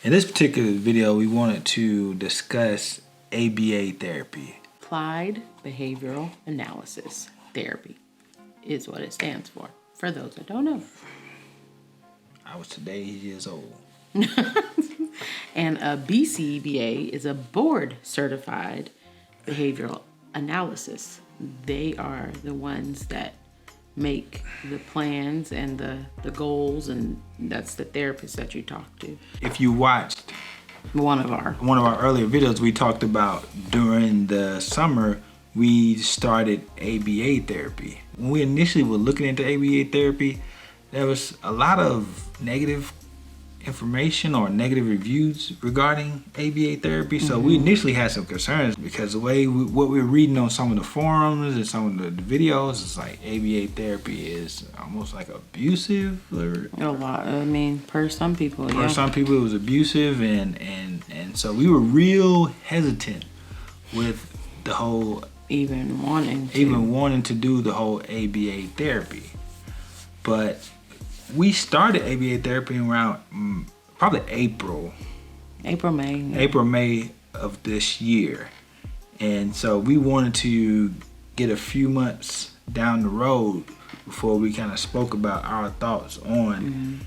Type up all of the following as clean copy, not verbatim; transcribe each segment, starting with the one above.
In this particular video, we wanted to discuss ABA therapy. Applied Behavioral Analysis Therapy is what it stands for those that don't know. I was today years old. And a BCBA is a board certified behavioral analysis. They are the ones that make the plans and the goals, and that's the therapist that you talk to. If you watched One of our earlier videos, we talked about during the summer, we started ABA therapy. When we initially were looking into ABA therapy, there was a lot of negative information or negative reviews regarding ABA therapy. So we initially had some concerns because the way what we were reading on some of the forums and some of the videos, it's like ABA therapy is almost like abusive. a lot. I mean, per some people, For some people, it was abusive, and so we were real hesitant with the whole even wanting to do the whole ABA therapy. But we started ABA therapy around probably April, May of this year. And so we wanted to get a few months down the road before we kind of spoke about our thoughts on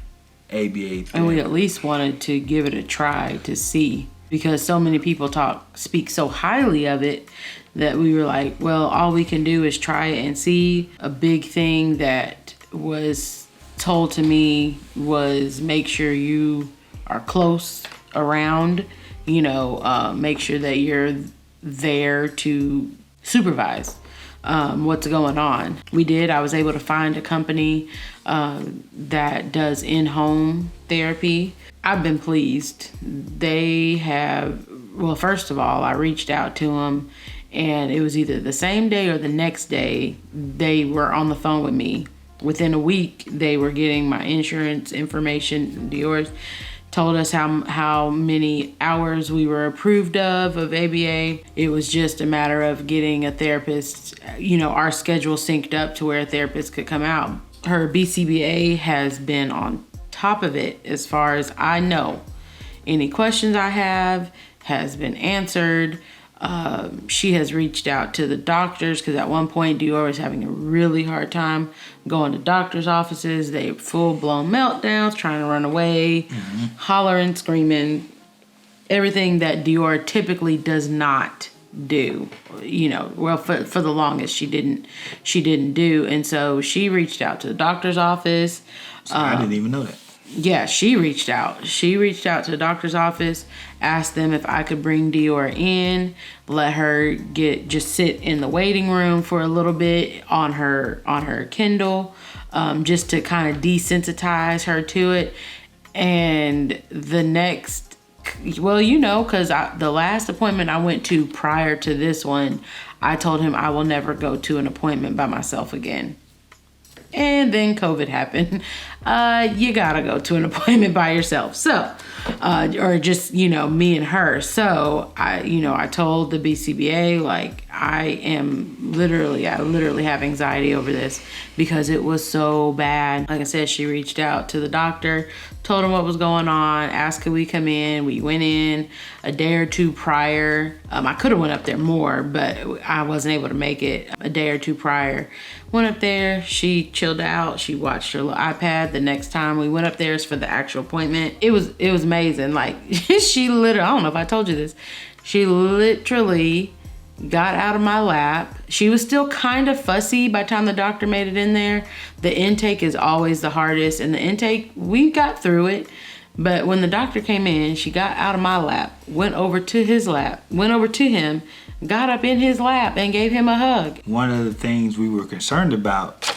ABA therapy. And we at least wanted to give it a try to see, because so many people speak so highly of it that we were like, well, all we can do is try it and see. A big thing that was told to me was make sure you are close around, make sure that you're there to supervise what's going on. I was able to find a company that does in-home therapy. I've been pleased. They have, well, first of all, I reached out to them, and it was either the same day or the next day they were on the phone with me. Within a week, they were getting my insurance information. Dior's told us how many hours we were approved of ABA. It was just a matter of getting a therapist, our schedule synced up to where a therapist could come out. Her BCBA has been on top of it as far as I know. Any questions I have has been answered. She has reached out to the doctors, because at one point Dior was having a really hard time going to doctors' offices. They full-blown meltdowns, trying to run away, hollering, screaming, everything that Dior typically does not do. For the longest she didn't do. And so she reached out to the doctor's office. So I didn't even know that. Yeah, she reached out. She reached out to the doctor's office, asked them if I could bring Dior in, let her just sit in the waiting room for a little bit on her Kindle, just to kind of desensitize her to it. And the next, because the last appointment I went to prior to this one, I told him I will never go to an appointment by myself again. And then COVID happened. You gotta go to an appointment by yourself. So, or just, me and her. So I told the BCBA, I literally have anxiety over this because it was so bad. Like I said, she reached out to the doctor, told him what was going on, asked could we come in. We went in a day or two prior. I could have went up there more, but I wasn't able to make it. A day or two prior, went up there. She chilled out. She watched her little iPad. The next time we went up there for the actual appointment, it was amazing. She literally, I don't know if I told you this, she literally got out of my lap. She was still kind of fussy by the time the doctor made it in there. The intake is always the hardest, and the intake, we got through it. But when the doctor came in, she got out of my lap, went over to him, got up in his lap and gave him a hug. One of the things we were concerned about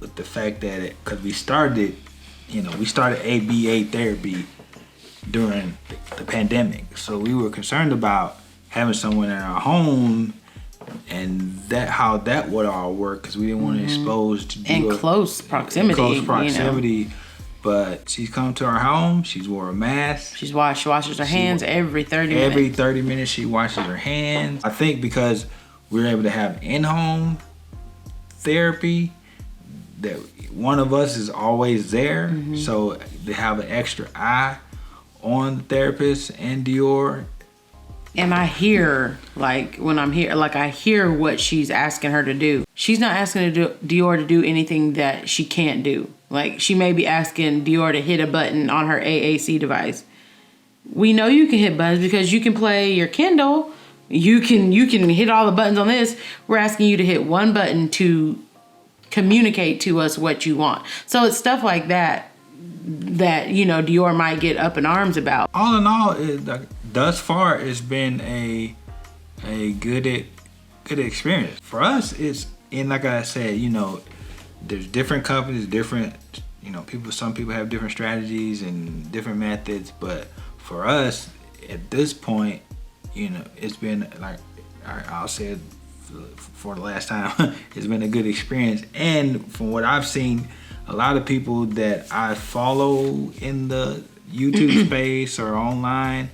with the fact that because we started ABA therapy during the pandemic. So we were concerned about having someone in our home and how that would all work, because we didn't want to expose to in close proximity. But she's come to our home. She's wore a mask. She washes her hands every 30 minutes. Every 30 minutes she washes her hands. I think because we're able to have in-home therapy, that one of us is always there. So they have an extra eye on the therapist and Dior. And I hear, like, when I'm here, like, I hear what she's asking her to do. She's not asking Dior to do anything that she can't do. Like, she may be asking Dior to hit a button on her AAC device. We know you can hit buttons because you can play your Kindle. You can hit all the buttons on this. We're asking you to hit one button to communicate to us what you want. So it's stuff like that Dior might get up in arms about. All in all, thus far, it's been a good experience for us. And like I said, there's different companies, different people. Some people have different strategies and different methods, but for us at this point, it's been, like I'll say it for the last time, it's been a good experience. And from what I've seen, a lot of people that I follow in the YouTube space or online,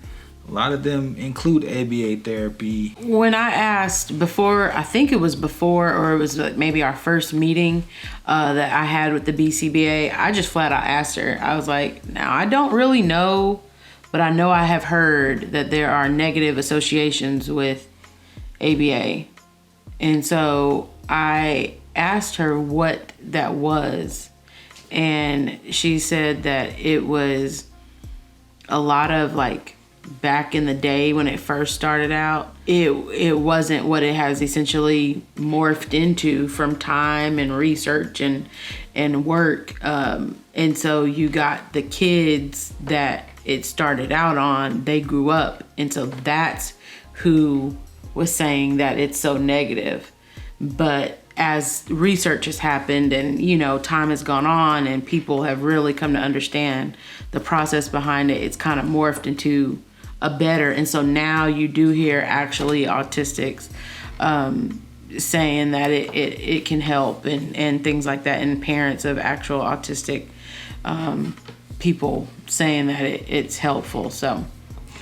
a lot of them include ABA therapy. When I asked before, I think it was before, or it was maybe our first meeting that I had with the BCBA, I just flat out asked her. I was like, now I don't really know, but I know I have heard that there are negative associations with ABA. And so I asked her what that was. And she said that it was a lot of, like, back in the day when it first started out, it wasn't what it has essentially morphed into from time and research and work. And so you got the kids that it started out on, they grew up. And so that's who was saying that it's so negative. But as research has happened and, time has gone on and people have really come to understand the process behind it, it's kind of morphed into a better. And so now you do hear actually autistics saying that it can help and things like that. And parents of actual autistic people saying that it's helpful. So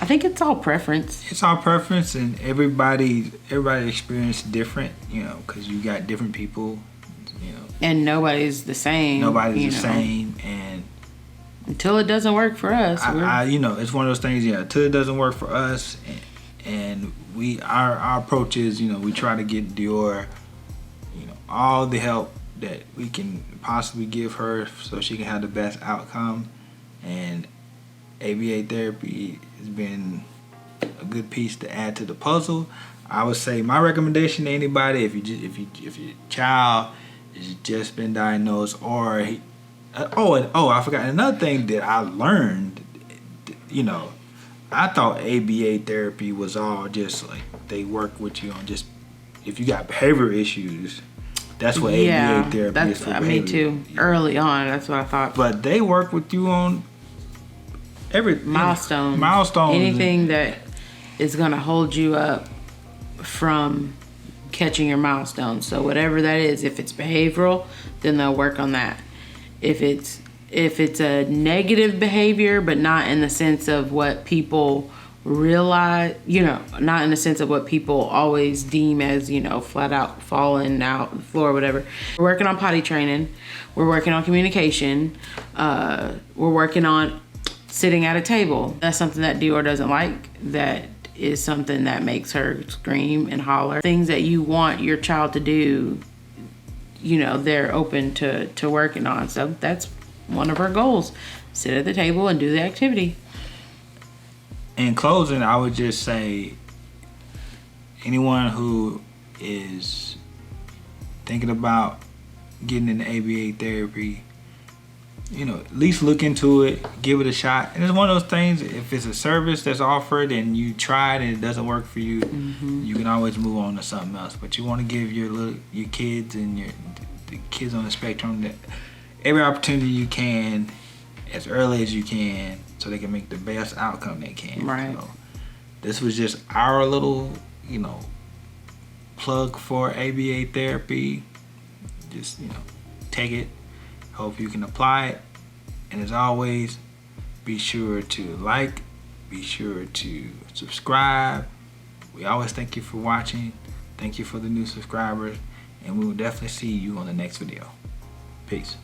I think it's all preference. It's all preference, and everybody experience different, because you got different people, And nobody's the same. Nobody's the same, and until it doesn't work for us, it's one of those things. Yeah, until it doesn't work for us, and our approach is, we try to get Dior, all the help that we can possibly give her, so she can have the best outcome, and ABA therapy has been a good piece to add to the puzzle. I would say my recommendation to anybody, if your child has just been diagnosed, or I forgot another thing that I learned. I thought ABA therapy was all just like they work with you on just if you got behavior issues. That's what ABA therapy is for. Me too. Early on, that's what I thought. But they work with you on every milestones, anything that is going to hold you up from catching your milestones. So whatever that is, if it's behavioral, then they'll work on that. If it's a negative behavior, but not in the sense of what people realize, not in the sense of what people always deem as, flat out falling out the floor or whatever. We're working on potty training. We're working on communication. We're working on sitting at a table. That's something that Dior doesn't like. That is something that makes her scream and holler. Things that you want your child to do, they're open to working on. So that's one of our goals. Sit at the table and do the activity. In closing, I would just say anyone who is thinking about getting into ABA therapy, at least look into it, give it a shot. And it's one of those things, if it's a service that's offered and you tried and it doesn't work for you, you can always move on to something else. But you want to give your kids and the kids on the spectrum every opportunity you can, as early as you can, so they can make the best outcome they can. Right. So this was just our little, plug for ABA therapy. Just, take it. Hope you can apply it. And as always, be sure to like, be sure to subscribe. We always thank you for watching. Thank you for the new subscribers. And we will definitely see you on the next video. Peace.